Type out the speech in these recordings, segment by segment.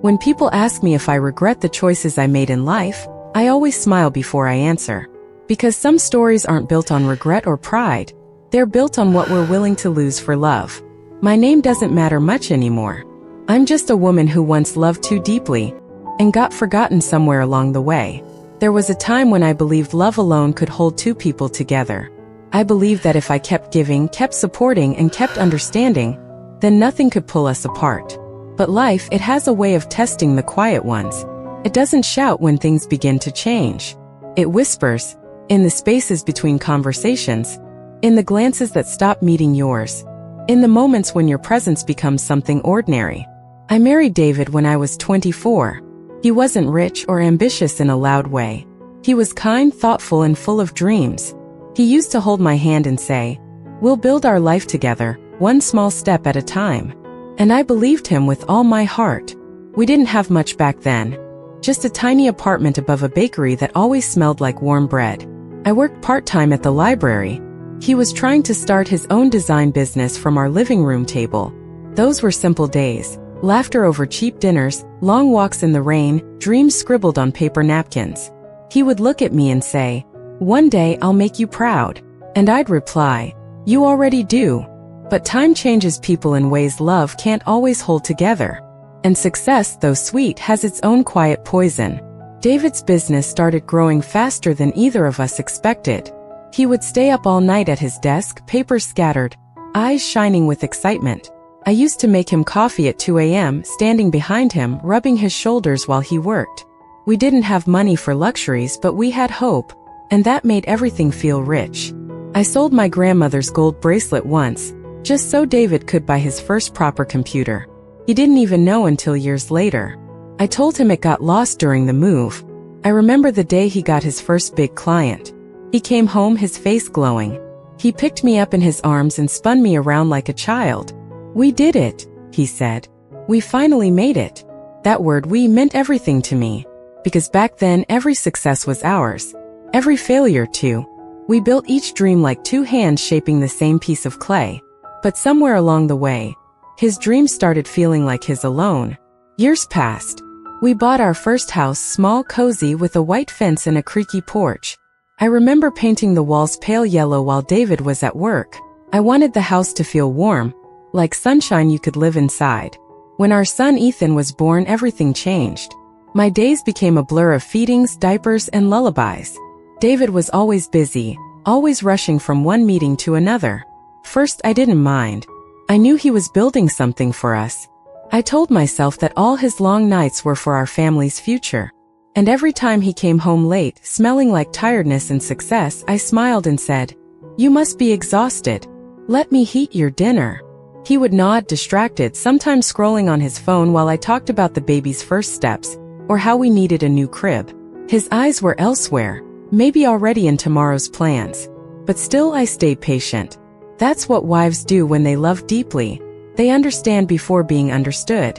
When people ask me if I regret the choices I made in life, I always smile before I answer. Because some stories aren't built on regret or pride. They're built on what we're willing to lose for love. My name doesn't matter much anymore. I'm just a woman who once loved too deeply and got forgotten somewhere along the way. There was a time when I believed love alone could hold two people together. I believed that if I kept giving, kept supporting, and kept understanding, then nothing could pull us apart. But life, it has a way of testing the quiet ones. It doesn't shout when things begin to change. It whispers, in the spaces between conversations, in the glances that stop meeting yours, in the moments when your presence becomes something ordinary. I married David when I was 24. He wasn't rich or ambitious in a loud way. He was kind, thoughtful, and full of dreams. He used to hold my hand and say, "We'll build our life together, one small step at a time." And I believed him with all my heart. We didn't have much back then. Just a tiny apartment above a bakery that always smelled like warm bread. I worked part-time at the library. He was trying to start his own design business from our living room table. Those were simple days. Laughter over cheap dinners, long walks in the rain, dreams scribbled on paper napkins. He would look at me and say, "One day I'll make you proud." And I'd reply, "You already do." But time changes people in ways love can't always hold together. And success, though sweet, has its own quiet poison. David's business started growing faster than either of us expected. He would stay up all night at his desk, papers scattered, eyes shining with excitement. I used to make him coffee at 2 a.m., standing behind him, rubbing his shoulders while he worked. We didn't have money for luxuries, but we had hope, and that made everything feel rich. I sold my grandmother's gold bracelet once, just so David could buy his first proper computer. He didn't even know until years later. I told him it got lost during the move. I remember the day he got his first big client. He came home, his face glowing. He picked me up in his arms and spun me around like a child. "We did it," he said. "We finally made it." That word "we" meant everything to me. Because back then every success was ours. Every failure too. We built each dream like two hands shaping the same piece of clay. But somewhere along the way, his dream started feeling like his alone. Years passed. We bought our first house, small, cozy, with a white fence and a creaky porch. I remember painting the walls pale yellow while David was at work. I wanted the house to feel warm, like sunshine you could live inside. When our son Ethan was born, everything changed. My days became a blur of feedings, diapers, and lullabies. David was always busy, always rushing from one meeting to another. First, I didn't mind. I knew he was building something for us. I told myself that all his long nights were for our family's future. And every time he came home late, smelling like tiredness and success, I smiled and said, "You must be exhausted. Let me heat your dinner." He would nod, distracted, sometimes scrolling on his phone while I talked about the baby's first steps, or how we needed a new crib. His eyes were elsewhere, maybe already in tomorrow's plans. But still I stayed patient. That's what wives do when they love deeply. They understand before being understood.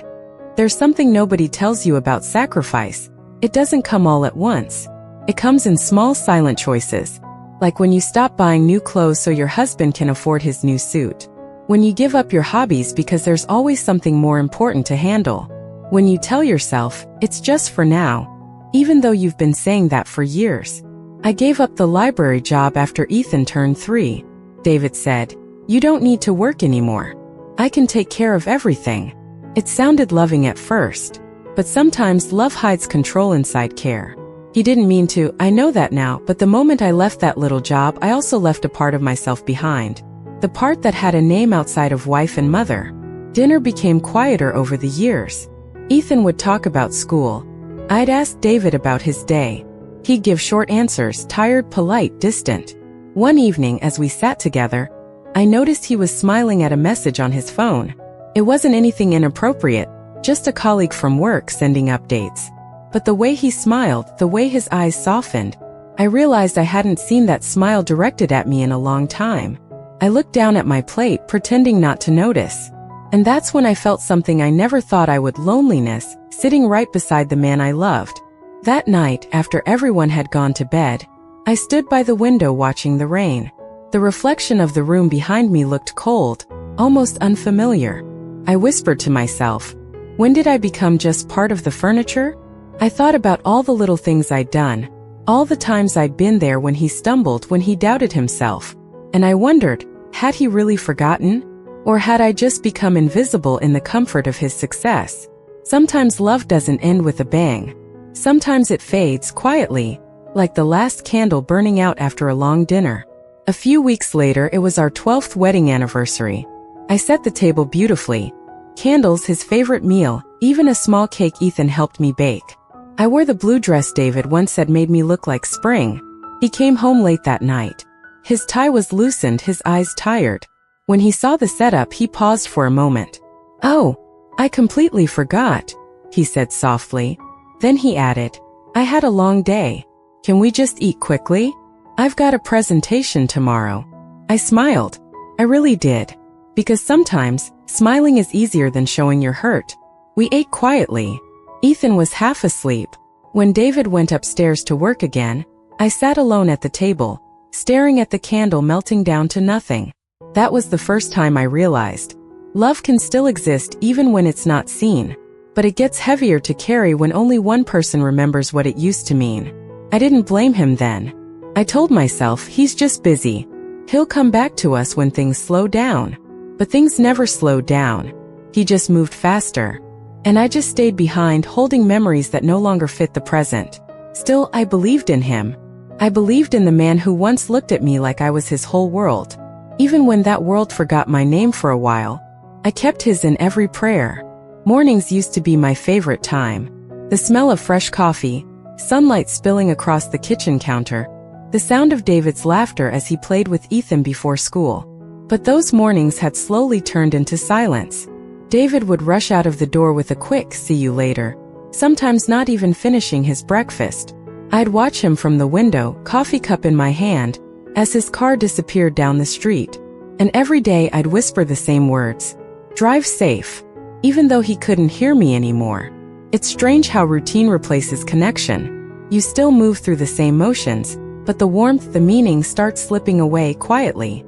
There's something nobody tells you about sacrifice. It doesn't come all at once. It comes in small, silent choices. Like when you stop buying new clothes so your husband can afford his new suit. When you give up your hobbies because there's always something more important to handle. When you tell yourself, it's just for now, even though you've been saying that for years. I gave up the library job after Ethan turned 3. David said, "You don't need to work anymore. I can take care of everything." It sounded loving at first, but sometimes love hides control inside care. He didn't mean to, I know that now, but the moment I left that little job, I also left a part of myself behind. The part that had a name outside of wife and mother. Dinner became quieter over the years. Ethan would talk about school. I'd ask David about his day. He'd give short answers, tired, polite, distant. One evening, as we sat together, I noticed he was smiling at a message on his phone. It wasn't anything inappropriate, just a colleague from work sending updates. But the way he smiled, the way his eyes softened, I realized I hadn't seen that smile directed at me in a long time. I looked down at my plate, pretending not to notice. And that's when I felt something I never thought I would: loneliness, sitting right beside the man I loved. That night, after everyone had gone to bed, I stood by the window watching the rain. The reflection of the room behind me looked cold, almost unfamiliar. I whispered to myself, When did I become just part of the furniture? I thought about all the little things I'd done, all the times I'd been there when he stumbled, when he doubted himself. And I wondered, had he really forgotten? Or had I just become invisible in the comfort of his success? Sometimes love doesn't end with a bang. Sometimes it fades quietly, like the last candle burning out after a long dinner. A few weeks later, it was our 12th wedding anniversary. I set the table beautifully. Candles, his favorite meal, even a small cake Ethan helped me bake. I wore the blue dress David once said made me look like spring. He came home late that night. His tie was loosened, his eyes tired. When he saw the setup, he paused for a moment. "Oh, I completely forgot," he said softly. Then he added, "I had a long day. Can we just eat quickly? I've got a presentation tomorrow." I smiled. I really did. Because sometimes, smiling is easier than showing you're hurt. We ate quietly. Ethan was half asleep. When David went upstairs to work again, I sat alone at the table, staring at the candle melting down to nothing. That was the first time I realized. Love can still exist even when it's not seen. But it gets heavier to carry when only one person remembers what it used to mean. I didn't blame him then. I told myself, he's just busy. He'll come back to us when things slow down. But things never slowed down. He just moved faster. And I just stayed behind, holding memories that no longer fit the present. Still, I believed in him. I believed in the man who once looked at me like I was his whole world. Even when that world forgot my name for a while, I kept his in every prayer. Mornings used to be my favorite time. The smell of fresh coffee, sunlight spilling across the kitchen counter, the sound of David's laughter as he played with Ethan before school. But those mornings had slowly turned into silence. David would rush out of the door with a quick "see you later," sometimes not even finishing his breakfast. I'd watch him from the window, coffee cup in my hand, as his car disappeared down the street. And every day I'd whisper the same words, "Drive safe," even though he couldn't hear me anymore. It's strange how routine replaces connection. You still move through the same motions, but the warmth, the meaning starts slipping away quietly.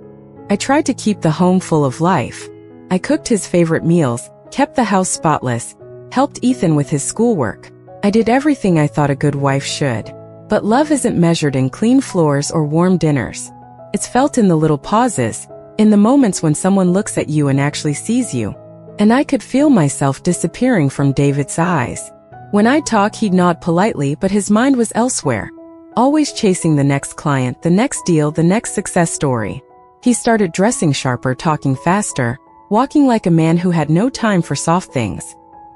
I tried to keep the home full of life. I cooked his favorite meals, kept the house spotless, helped Ethan with his schoolwork. I did everything I thought a good wife should. But love isn't measured in clean floors or warm dinners. It's felt in the little pauses, in the moments when someone looks at you and actually sees you. And I could feel myself disappearing from David's eyes. When I'd talk, he'd nod politely, but his mind was elsewhere, always chasing the next client, the next deal, the next success story. He started dressing sharper, talking faster, walking like a man who had no time for soft things.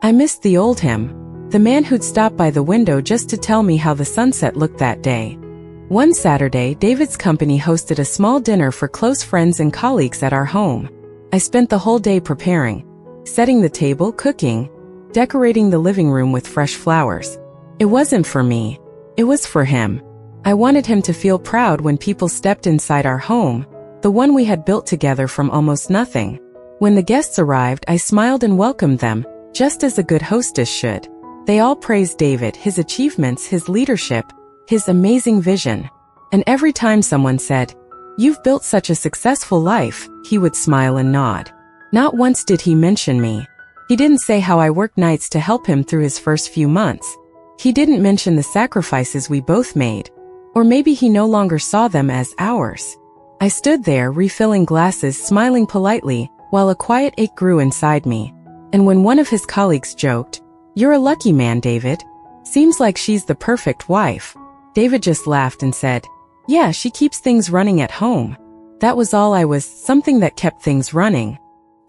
I missed the old him, the man who'd stop by the window just to tell me how the sunset looked that day. One Saturday, David's company hosted a small dinner for close friends and colleagues at our home. I spent the whole day preparing, setting the table, cooking, decorating the living room with fresh flowers. It wasn't for me. It was for him. I wanted him to feel proud when people stepped inside our home, the one we had built together from almost nothing. When the guests arrived, I smiled and welcomed them, just as a good hostess should. They all praised David, his achievements, his leadership, his amazing vision. And every time someone said, "You've built such a successful life," he would smile and nod. Not once did he mention me. He didn't say how I worked nights to help him through his first few months. He didn't mention the sacrifices we both made. Or maybe he no longer saw them as ours. I stood there, refilling glasses, smiling politely, while a quiet ache grew inside me. And when one of his colleagues joked, "You're a lucky man, David. Seems like she's the perfect wife," David just laughed and said, "Yeah, she keeps things running at home." That was all I was, something that kept things running.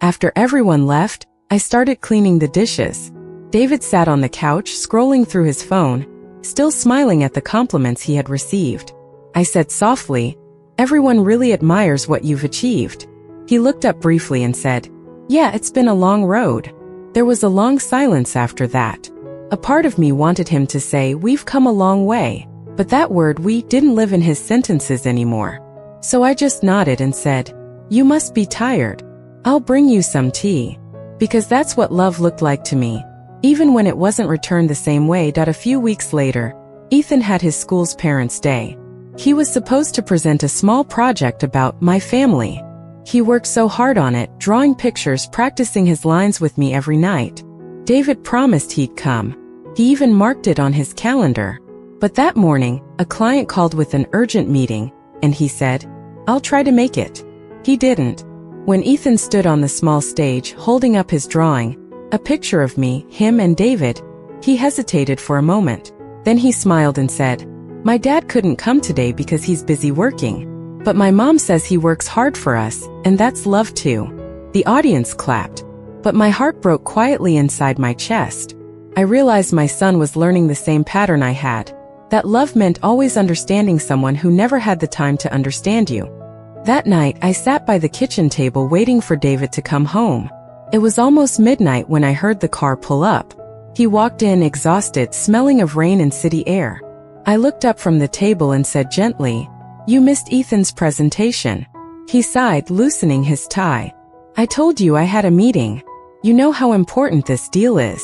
After everyone left, I started cleaning the dishes. David sat on the couch, scrolling through his phone, still smiling at the compliments he had received. I said softly, "Everyone really admires what you've achieved." He looked up briefly and said, "Yeah, it's been a long road." There was a long silence after that. A part of me wanted him to say, "We've come a long way," but that word "we" didn't live in his sentences anymore. So I just nodded and said, "You must be tired. I'll bring you some tea." Because that's what love looked like to me, even when it wasn't returned the same way. A few weeks later, Ethan had his school's Parents' Day. He was supposed to present a small project about my family. He worked so hard on it, drawing pictures, practicing his lines with me every night. David promised he'd come. He even marked it on his calendar. But that morning, a client called with an urgent meeting, and he said, "I'll try to make it." He didn't. When Ethan stood on the small stage holding up his drawing, a picture of me, him and David, he hesitated for a moment. Then he smiled and said, "My dad couldn't come today because he's busy working. But my mom says he works hard for us, and that's love too." The audience clapped. But my heart broke quietly inside my chest. I realized my son was learning the same pattern I had. That love meant always understanding someone who never had the time to understand you. That night, I sat by the kitchen table waiting for David to come home. It was almost midnight when I heard the car pull up. He walked in exhausted, smelling of rain and city air. I looked up from the table and said gently, "You missed Ethan's presentation." He sighed, loosening his tie. "I told you I had a meeting. You know how important this deal is."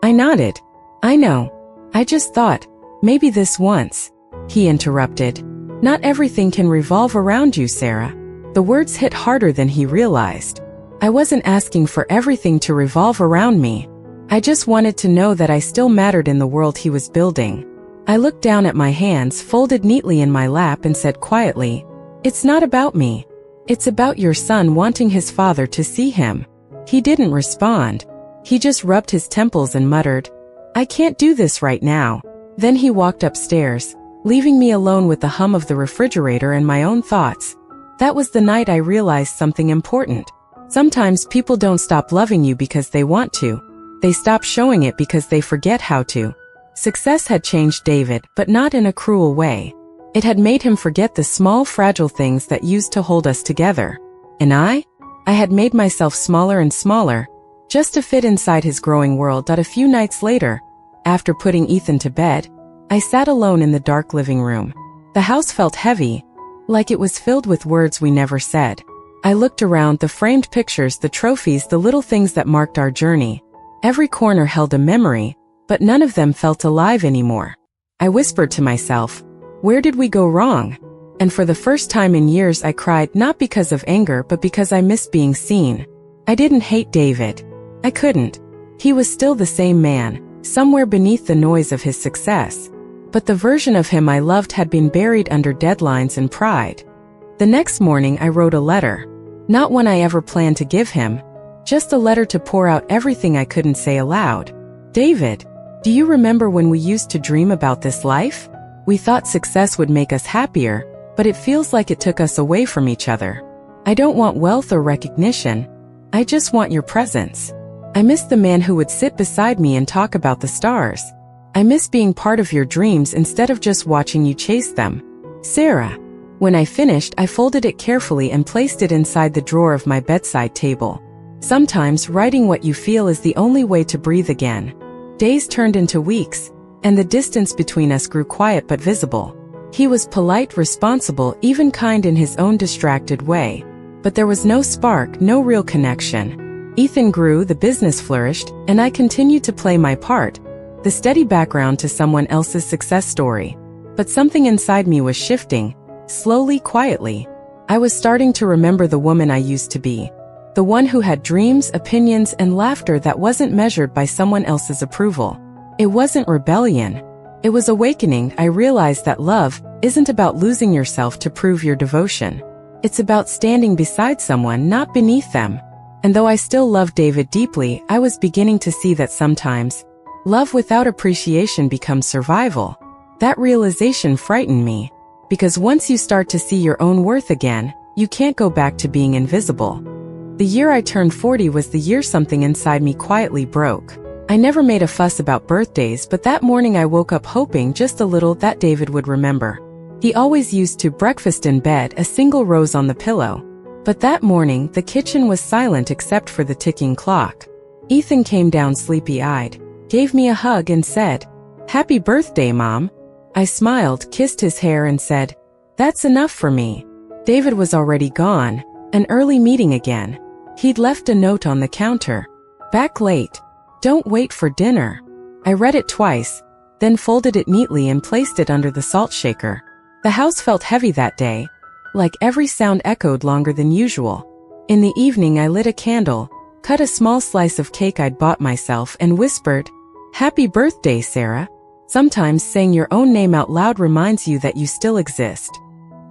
I nodded. "I know. I just thought, maybe this once." He interrupted. "Not everything can revolve around you, Sarah." The words hit harder than he realized. I wasn't asking for everything to revolve around me. I just wanted to know that I still mattered in the world he was building. I looked down at my hands folded neatly in my lap and said quietly, "It's not about me. It's about your son wanting his father to see him." He didn't respond. He just rubbed his temples and muttered, "I can't do this right now." Then he walked upstairs, leaving me alone with the hum of the refrigerator and my own thoughts. That was the night I realized something important. Sometimes people don't stop loving you because they want to. They stop showing it because they forget how to. Success had changed David, but not in a cruel way. It had made him forget the small, fragile things that used to hold us together. And I had made myself smaller and smaller, just to fit inside his growing world. A few nights later, after putting Ethan to bed, I sat alone in the dark living room. The house felt heavy, like it was filled with words we never said. I looked around, the framed pictures, the trophies, the little things that marked our journey. Every corner held a memory, but none of them felt alive anymore. I whispered to myself, "Where did we go wrong?" And for the first time in years I cried, not because of anger but because I missed being seen. I didn't hate David. I couldn't. He was still the same man, somewhere beneath the noise of his success. But the version of him I loved had been buried under deadlines and pride. The next morning I wrote a letter. Not one I ever planned to give him. Just a letter to pour out everything I couldn't say aloud. "David, do you remember when we used to dream about this life? We thought success would make us happier, but it feels like it took us away from each other. I don't want wealth or recognition. I just want your presence. I miss the man who would sit beside me and talk about the stars. I miss being part of your dreams instead of just watching you chase them. Sarah." When I finished, I folded it carefully and placed it inside the drawer of my bedside table. Sometimes writing what you feel is the only way to breathe again. Days turned into weeks, and the distance between us grew quiet but visible. He was polite, responsible, even kind in his own distracted way. But there was no spark, no real connection. Ethan grew, the business flourished, and I continued to play my part, the steady background to someone else's success story. But something inside me was shifting, slowly, quietly. I was starting to remember the woman I used to be. The one who had dreams, opinions, and laughter that wasn't measured by someone else's approval. It wasn't rebellion. It was awakening. I realized that love isn't about losing yourself to prove your devotion. It's about standing beside someone, not beneath them. And though I still loved David deeply, I was beginning to see that sometimes love without appreciation becomes survival. That realization frightened me. Because once you start to see your own worth again, you can't go back to being invisible. The year I turned 40 was the year something inside me quietly broke. I never made a fuss about birthdays, but that morning I woke up hoping just a little that David would remember. He always used to breakfast in bed, a single rose on the pillow. But that morning, the kitchen was silent except for the ticking clock. Ethan came down sleepy-eyed, gave me a hug and said, "Happy birthday, Mom." I smiled, kissed his hair and said, "That's enough for me." David was already gone, an early meeting again. He'd left a note on the counter. "Back late. Don't wait for dinner." I read it twice, then folded it neatly and placed it under the salt shaker. The house felt heavy that day, like every sound echoed longer than usual. In the evening I lit a candle, cut a small slice of cake I'd bought myself, and whispered, "Happy birthday, Sarah." Sometimes saying your own name out loud reminds you that you still exist.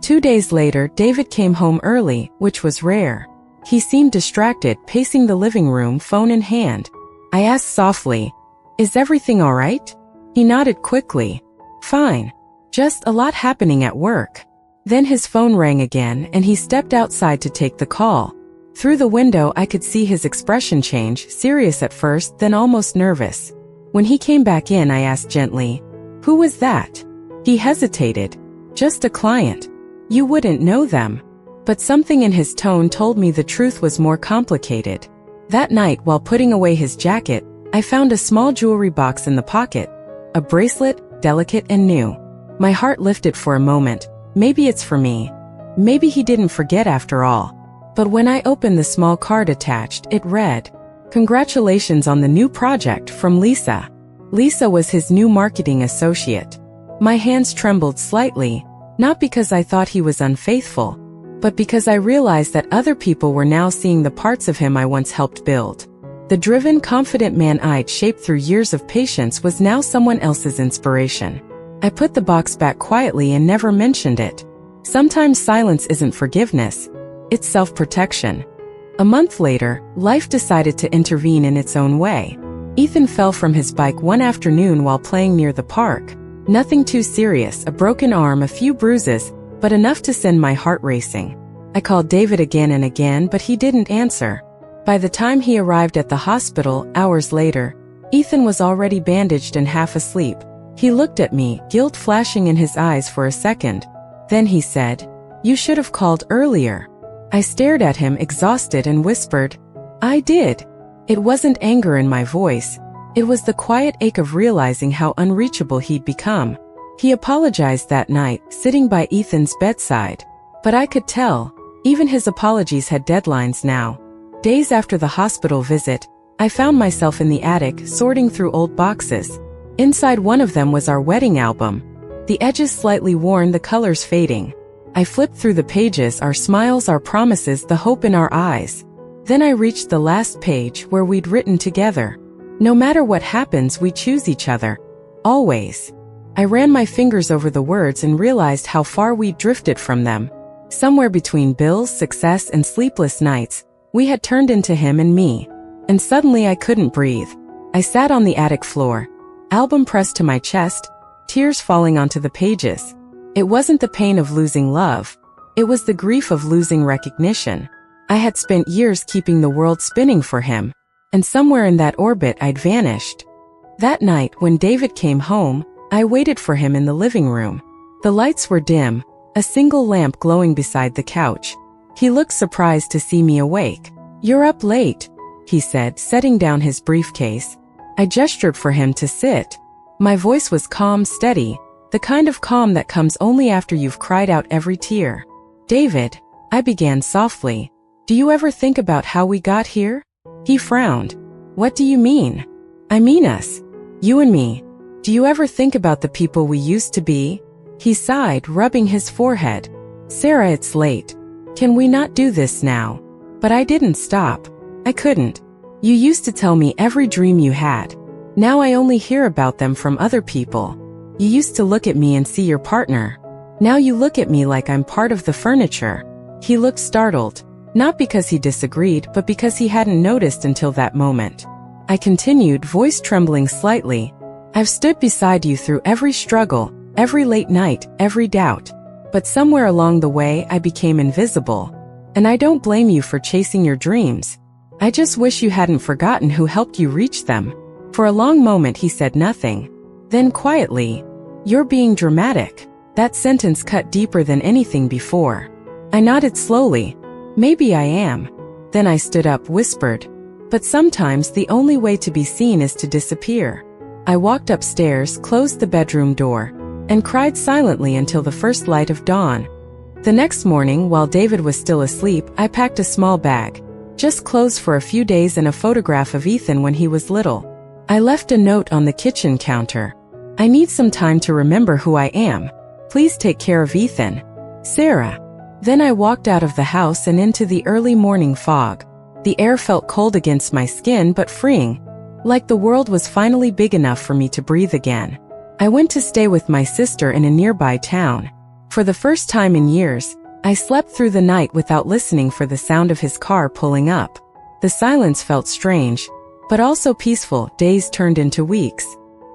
2 days later, David came home early, which was rare. He seemed distracted, pacing the living room, phone in hand. I asked softly, "Is everything all right?" He nodded quickly. "Fine. Just a lot happening at work." Then his phone rang again, and he stepped outside to take the call. Through the window, I could see his expression change, serious at first, then almost nervous. When he came back in, I asked gently, "Who was that?" He hesitated. "Just a client. You wouldn't know them." But something in his tone told me the truth was more complicated. That night, while putting away his jacket, I found a small jewelry box in the pocket. A bracelet, delicate and new. My heart lifted for a moment. Maybe it's for me. Maybe he didn't forget after all. But when I opened the small card attached, it read, "Congratulations on the new project from Lisa." Lisa was his new marketing associate. My hands trembled slightly, not because I thought he was unfaithful, but because I realized that other people were now seeing the parts of him I once helped build. The driven, confident man I'd shaped through years of patience was now someone else's inspiration. I put the box back quietly and never mentioned it. Sometimes silence isn't forgiveness, it's self-protection. A month later, life decided to intervene in its own way. Ethan fell from his bike one afternoon while playing near the park. Nothing too serious, a broken arm, a few bruises, but enough to send my heart racing. I called David again and again, but he didn't answer. By the time he arrived at the hospital, hours later, Ethan was already bandaged and half asleep. He looked at me, guilt flashing in his eyes for a second. Then he said, "You should have called earlier." I stared at him, exhausted, and whispered, "I did." It wasn't anger in my voice. It was the quiet ache of realizing how unreachable he'd become. He apologized that night, sitting by Ethan's bedside. But I could tell, even his apologies had deadlines now. Days after the hospital visit, I found myself in the attic, sorting through old boxes. Inside one of them was our wedding album. The edges slightly worn, the colors fading. I flipped through the pages, our smiles, our promises, the hope in our eyes. Then I reached the last page, where we'd written together. "No matter what happens, we choose each other. Always." I ran my fingers over the words and realized how far we'd drifted from them. Somewhere between bills, success, and sleepless nights, we had turned into him and me. And suddenly I couldn't breathe. I sat on the attic floor, album pressed to my chest, tears falling onto the pages. It wasn't the pain of losing love. It was the grief of losing recognition. I had spent years keeping the world spinning for him, and somewhere in that orbit I'd vanished. That night, when David came home, I waited for him in the living room. The lights were dim, a single lamp glowing beside the couch. He looked surprised to see me awake. "You're up late," he said, setting down his briefcase. I gestured for him to sit. My voice was calm, steady, the kind of calm that comes only after you've cried out every tear. "David," I began softly, "do you ever think about how we got here?" He frowned. "What do you mean?" "I mean us. You and me. Do you ever think about the people we used to be?" He sighed, rubbing his forehead. "Sarah, it's late. Can we not do this now?" But I didn't stop. I couldn't. "You used to tell me every dream you had. Now I only hear about them from other people. You used to look at me and see your partner. Now you look at me like I'm part of the furniture." He looked startled, not because he disagreed, but because he hadn't noticed until that moment. I continued, voice trembling slightly. "I've stood beside you through every struggle, every late night, every doubt. But somewhere along the way I became invisible. And I don't blame you for chasing your dreams. I just wish you hadn't forgotten who helped you reach them." For a long moment he said nothing. Then quietly, "You're being dramatic." That sentence cut deeper than anything before. I nodded slowly. "Maybe I am." Then I stood up, whispered, "But sometimes the only way to be seen is to disappear." I walked upstairs, closed the bedroom door, and cried silently until the first light of dawn. The next morning, while David was still asleep, I packed a small bag, just clothes for a few days and a photograph of Ethan when he was little. I left a note on the kitchen counter. "I need some time to remember who I am. Please take care of Ethan. Sarah." Then I walked out of the house and into the early morning fog. The air felt cold against my skin but freeing, like the world was finally big enough for me to breathe again. I went to stay with my sister in a nearby town. For the first time in years, I slept through the night without listening for the sound of his car pulling up. The silence felt strange, but also peaceful. Days turned into weeks.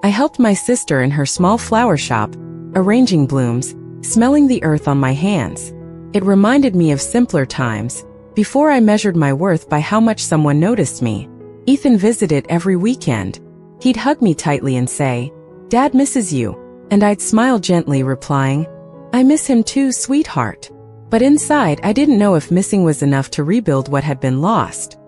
I helped my sister in her small flower shop, arranging blooms, smelling the earth on my hands. It reminded me of simpler times, before I measured my worth by how much someone noticed me. Ethan visited every weekend. He'd hug me tightly and say, "Dad misses you." And I'd smile gently, replying, "I miss him too, sweetheart." But inside, I didn't know if missing was enough to rebuild what had been lost.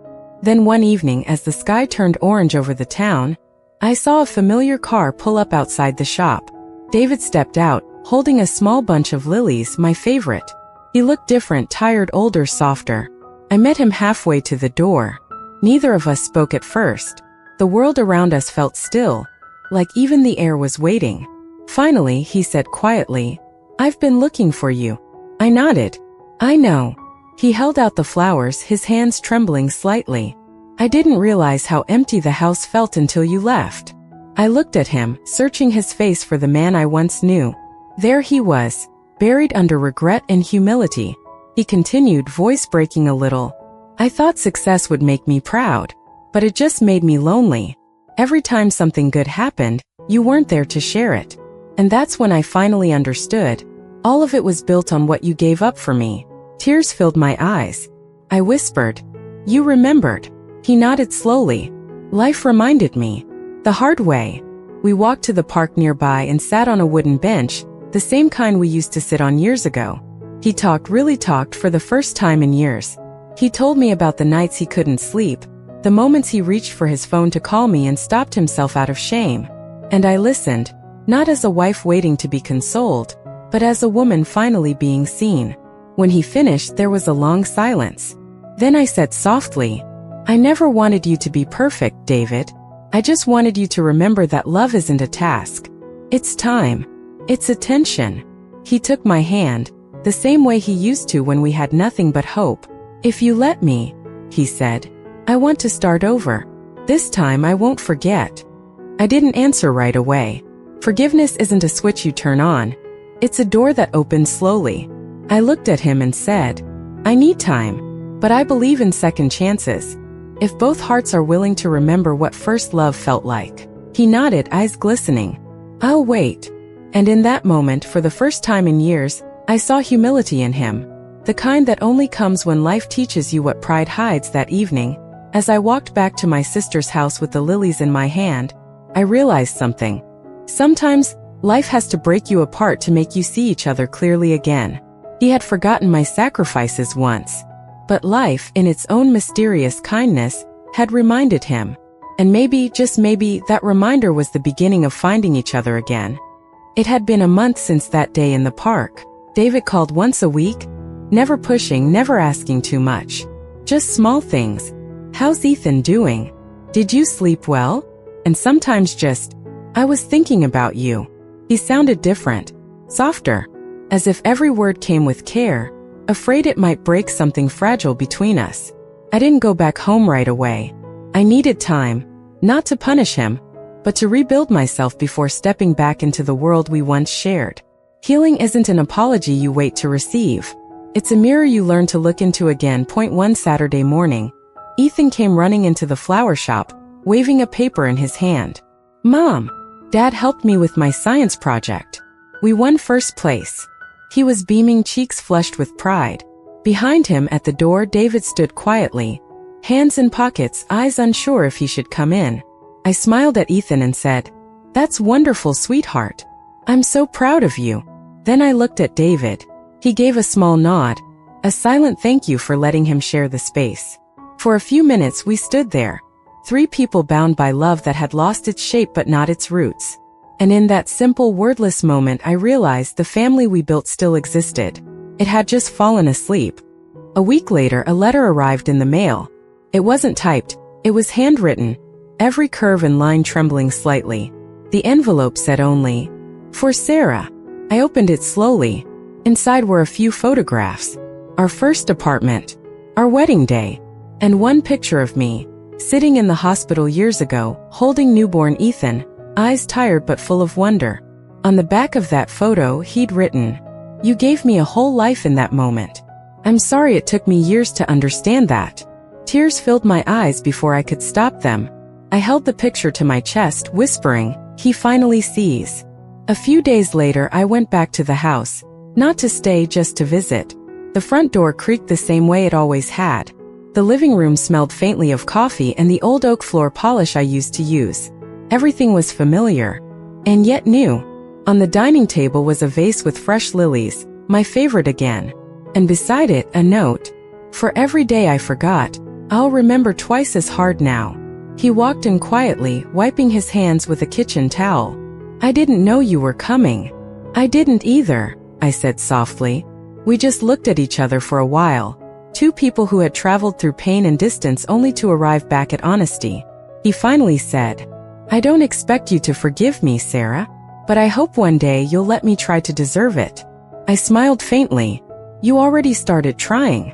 Then one evening, as the sky turned orange over the town, I saw a familiar car pull up outside the shop. David stepped out, holding a small bunch of lilies, my favorite. He looked different, tired, older, softer. I met him halfway to the door. Neither of us spoke at first. The world around us felt still, like even the air was waiting. Finally, he said quietly, "I've been looking for you." I nodded. "I know." He held out the flowers, his hands trembling slightly. "I didn't realize how empty the house felt until you left." I looked at him, searching his face for the man I once knew. There he was, buried under regret and humility. He continued, voice breaking a little. "I thought success would make me proud, but it just made me lonely. Every time something good happened, you weren't there to share it. And that's when I finally understood. All of it was built on what you gave up for me." Tears filled my eyes. I whispered, "You remembered." He nodded slowly. "Life reminded me. The hard way." We walked to the park nearby and sat on a wooden bench, the same kind we used to sit on years ago. He really talked for the first time in years. He told me about the nights he couldn't sleep, the moments he reached for his phone to call me and stopped himself out of shame. And I listened, not as a wife waiting to be consoled, but as a woman finally being seen. When he finished, there was a long silence. Then I said softly, "I never wanted you to be perfect, David. I just wanted you to remember that love isn't a task. It's time. It's attention." He took my hand, the same way he used to when we had nothing but hope. "If you let me," he said, "I want to start over. This time I won't forget." I didn't answer right away. Forgiveness isn't a switch you turn on. It's a door that opens slowly. I looked at him and said, "I need time, but I believe in second chances. If both hearts are willing to remember what first love felt like." He nodded, eyes glistening. "I'll wait." And in that moment, for the first time in years, I saw humility in him. The kind that only comes when life teaches you what pride hides. That evening, as I walked back to my sister's house with the lilies in my hand, I realized something. Sometimes, life has to break you apart to make you see each other clearly again. He had forgotten my sacrifices once, but life, in its own mysterious kindness, had reminded him. And maybe, just maybe, that reminder was the beginning of finding each other again. It had been a month since that day in the park. David called once a week, never pushing, never asking too much. Just small things. "How's Ethan doing? Did you sleep well?" And sometimes just, "I was thinking about you." He sounded different, softer, as if every word came with care, afraid it might break something fragile between us. I didn't go back home right away. I needed time, not to punish him, but to rebuild myself before stepping back into the world we once shared. Healing isn't an apology you wait to receive. It's a mirror you learn to look into again. One Saturday morning, Ethan came running into the flower shop, waving a paper in his hand. "Mom, Dad helped me with my science project. We won first place." He was beaming, cheeks flushed with pride. Behind him at the door, David stood quietly, hands in pockets, eyes unsure if he should come in. I smiled at Ethan and said, "That's wonderful, sweetheart. I'm so proud of you." Then I looked at David. He gave a small nod, a silent thank you for letting him share the space. For a few minutes we stood there, three people bound by love that had lost its shape but not its roots. And in that simple, wordless moment I realized the family we built still existed. It had just fallen asleep. A week later, a letter arrived in the mail. It wasn't typed, it was handwritten, every curve and line trembling slightly. The envelope said only, "For Sarah." I opened it slowly. Inside were a few photographs. Our first apartment. Our wedding day. And one picture of me, sitting in the hospital years ago, holding newborn Ethan, eyes tired but full of wonder. On the back of that photo he'd written, "You gave me a whole life in that moment. I'm sorry it took me years to understand that." Tears filled my eyes before I could stop them. I held the picture to my chest, whispering, "He finally sees." A few days later I went back to the house, not to stay, just to visit. The front door creaked the same way it always had. The living room smelled faintly of coffee and the old oak floor polish I used to use. Everything was familiar, and yet new. On the dining table was a vase with fresh lilies, my favorite again. And beside it, a note. "For every day I forgot, I'll remember twice as hard now." He walked in quietly, wiping his hands with a kitchen towel. "I didn't know you were coming." "I didn't either," I said softly. We just looked at each other for a while. Two people who had traveled through pain and distance only to arrive back at honesty. He finally said, "I don't expect you to forgive me, Sarah, but I hope one day you'll let me try to deserve it." I smiled faintly. "You already started trying."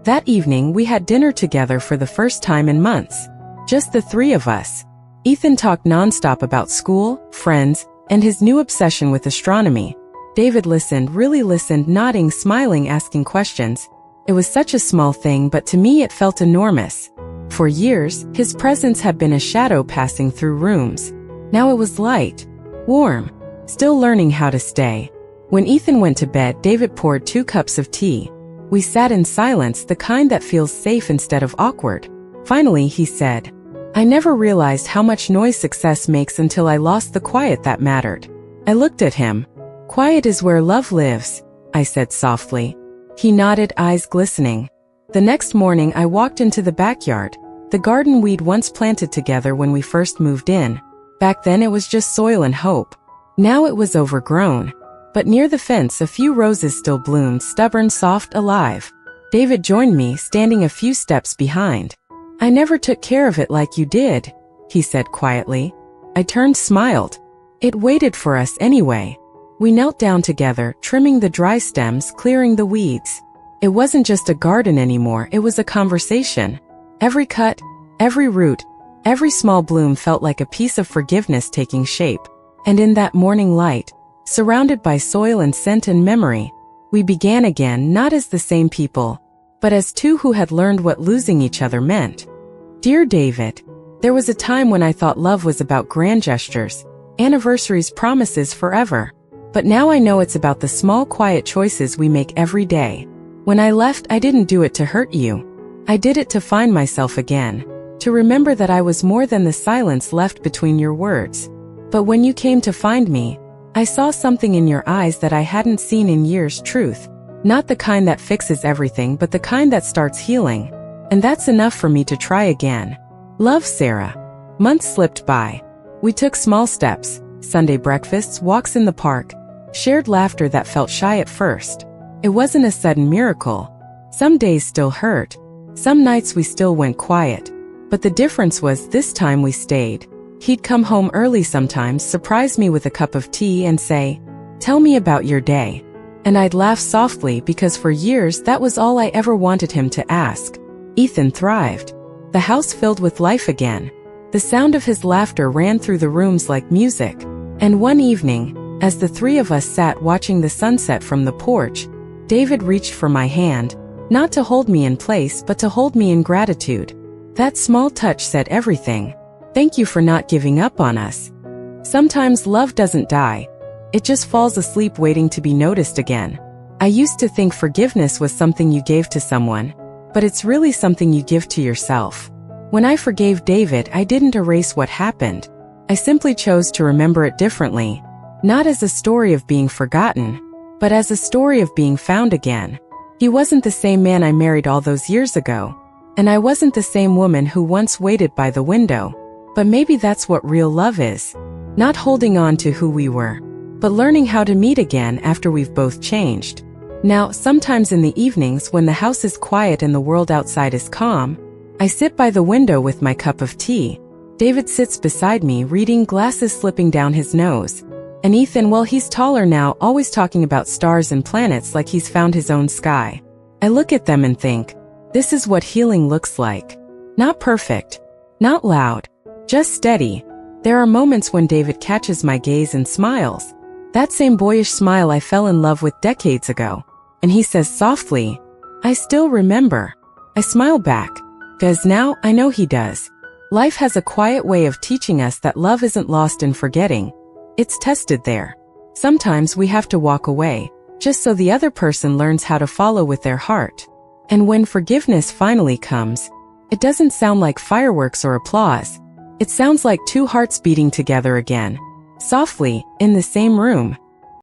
That evening we had dinner together for the first time in months. Just the three of us. Ethan talked nonstop about school, friends, and his new obsession with astronomy. David listened, really listened, nodding, smiling, asking questions. It was such a small thing, but to me it felt enormous. For years, his presence had been a shadow passing through rooms. Now it was light, warm, still learning how to stay. When Ethan went to bed, David poured 2 cups of tea. We sat in silence, the kind that feels safe instead of awkward. Finally, he said, "I never realized how much noise success makes until I lost the quiet that mattered." I looked at him. "Quiet is where love lives," I said softly. He nodded, eyes glistening. The next morning I walked into the backyard, the garden we'd once planted together when we first moved in. Back then it was just soil and hope. Now it was overgrown. But near the fence a few roses still bloomed, stubborn, soft, alive. David joined me, standing a few steps behind. "I never took care of it like you did," he said quietly. I turned, smiled. It waited for us anyway. We knelt down together, trimming the dry stems, clearing the weeds. It wasn't just a garden anymore, it was a conversation. Every cut, every root, every small bloom felt like a piece of forgiveness taking shape. And in that morning light, surrounded by soil and scent and memory, we began again, not as the same people, but as two who had learned what losing each other meant. Dear David, there was a time when I thought love was about grand gestures, anniversaries, promises, forever. But now I know it's about the small, quiet choices we make every day. When I left, I didn't do it to hurt you. I did it to find myself again, to remember that I was more than the silence left between your words. But when you came to find me, I saw something in your eyes that I hadn't seen in years, truth. Not the kind that fixes everything, but the kind that starts healing. And that's enough for me to try again. Love, Sarah. Months slipped by. We took small steps, Sunday breakfasts, walks in the park, shared laughter that felt shy at first. It wasn't a sudden miracle. Some days still hurt. Some nights we still went quiet. But the difference was this time we stayed. He'd come home early sometimes, surprise me with a cup of tea and say, "Tell me about your day." And I'd laugh softly because for years that was all I ever wanted him to ask. Ethan thrived. The house filled with life again. The sound of his laughter ran through the rooms like music. And one evening, as the three of us sat watching the sunset from the porch, David reached for my hand, not to hold me in place but to hold me in gratitude. That small touch said everything. Thank you for not giving up on us. Sometimes love doesn't die. It just falls asleep waiting to be noticed again. I used to think forgiveness was something you gave to someone, but it's really something you give to yourself. When I forgave David, I didn't erase what happened. I simply chose to remember it differently. Not as a story of being forgotten, but as a story of being found again. He wasn't the same man I married all those years ago. And I wasn't the same woman who once waited by the window. But maybe that's what real love is. Not holding on to who we were, but learning how to meet again after we've both changed. Now, sometimes in the evenings when the house is quiet and the world outside is calm, I sit by the window with my cup of tea. David sits beside me reading, glasses slipping down his nose. And Ethan, well, he's taller now, always talking about stars and planets like he's found his own sky. I look at them and think, This is what healing looks like. Not perfect, not loud, just steady. There are moments when David catches my gaze and smiles. That same boyish smile I fell in love with decades ago. And he says softly, "I still remember." I smile back, because now I know he does. Life has a quiet way of teaching us that love isn't lost in forgetting. It's tested there. Sometimes we have to walk away, just so the other person learns how to follow with their heart. And when forgiveness finally comes, it doesn't sound like fireworks or applause. It sounds like two hearts beating together again, softly, in the same room.